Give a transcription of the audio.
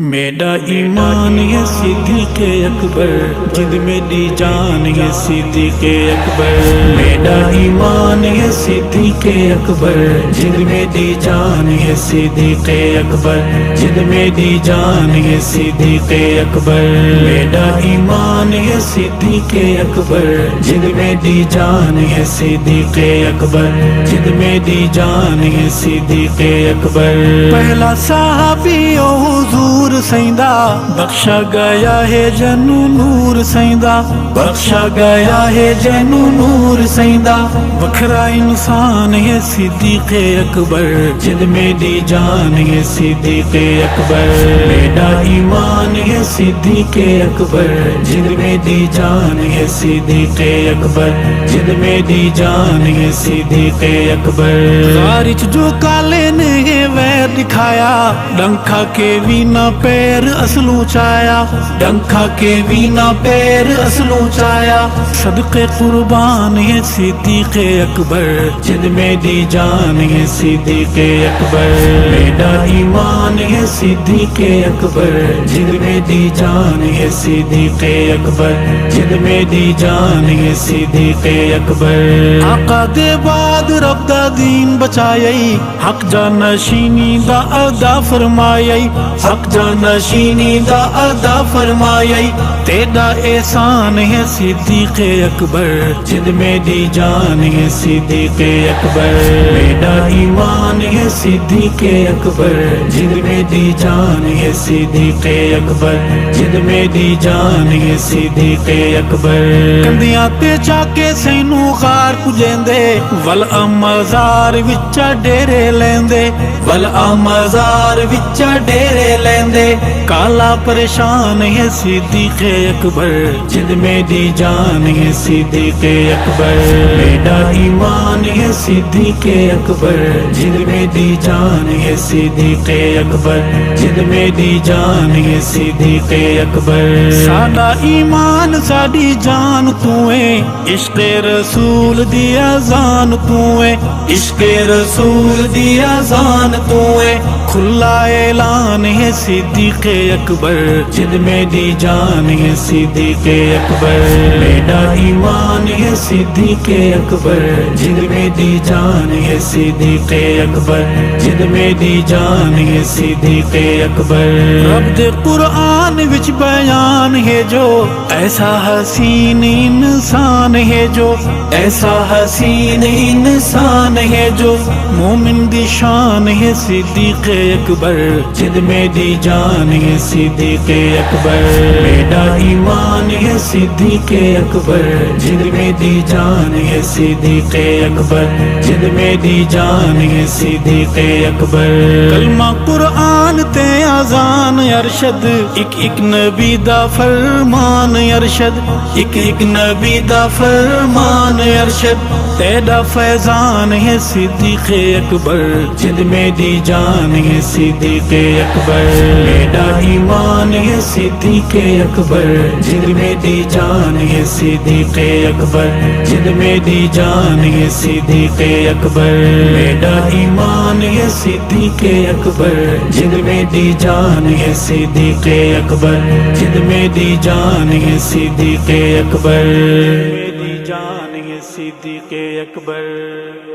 میرا ایمان یہ صدیق اکبر، جد میری جان یہ صدیق اکبر۔ میرا ایمان یہ صدیق اکبر، جد میری جان یہ صدیق اکبر، جد میری جان یہ صدیق اکبر۔ میرا ایمان یہ صدیق اکبر، جد میری جان یہ صدیق اکبر، جد میری جان یہ صدیق اکبر۔ پہلا صحابی او حضور سیندہ، بخشا گیا ہے جنو نور سیندہ، بخشا گیا ہے جنو نور سیندہ۔ وکھرا انسان ہے صدیق اکبر، جد میری جان ہے صدیق اکبر۔ میرا ایمان ہے صدیق اکبر، جد میری جان ہے صدیق اکبر، جد میری جان ہے صدیق اکبر۔ خارج جو کالے نے ویر دکھایا، ڈنکھا کے بھی نہ پیر اصلوں چایا، ڈنکھا کے بھی نہ پیر اصلوں چایا۔ صدقے قربان ہے صدیق اکبر، جد میری جان ہے صدیق اکبر۔ میرا ایمان ہے صدیق اکبر، جد میری جان ہے صدیق اکبر، جد میری جان ہے صدیق اکبر۔ آقا دے بعد رب دا دین بچائی، حق جانشینی دا ادا فرمائی، حق جانشینی دا ادا فرمائی۔ تیرا احسان ہے صدیق اکبر، جد میری جان ہے صدیق اکبر۔ میرا ایمان ہے صدیق اکبر، جد میری جان ہے صدیق اکبر، جد میری جان ہے صدیق اکبر۔ کندیاں تے جا کے سینو غار پجیندے، ول مزار وچا ڈیرے لیندے، ول مزار وچا ڈیرے لیندے۔ کالا پریشان ہے صدیق اکبر، جد میری جان ہے صدیق اکبر۔ میرا ایمان ہے صدیق اکبر، جد میری جان ہے صدیق اکبر، جد میری جان ہے صدیق اکبر۔ ساڈا ایمان ساڈی جان تو ہے، عشق رسول دی اذان تو ہے، عشق رسول دی اذان تو ہے۔ کھلا اعلان ہے صدیق اکبر، جد میری جان ہے صدیق اکبر۔ میرا ایمان ہے صدیق اکبر، جد میری جان ہے صدیق اکبر، جد میری جان ہے صدیق اکبر۔ رب دے قرآن وچ بیان ہے جو، ایسا حسین انسان ہے جو، ایسا حسین انسان ہے جو۔ مومن دی شان ہے صدیق اکبر، جد میری جان ہے صدیق اکبر۔ میرا ایمان ہے صدیق اکبر، جد میری جان ہے صدیق اکبر، جد میری جان ہے صدیق اکبر۔ کلمہ قرآن تے اذان ارشد، ایک ایک نبی دا فرمان ارشد، ایک ایک نبی دا فرمان ارشد۔ تیرا فیضان ہے صدیق اکبر، جد میری جان ہے صدیق اکبر۔ میرا ایمان ہے صدیق اکبر، جد میری جان ہے صدیق اکبر، جد میری جان ہے صدیق اکبر۔ میرا ایمان ہے صدیق اکبر، جد میری جان ہے صدیق اکبر، جد میری جان ہے صدیق اکبر، میری جان ہے صدیق اکبر۔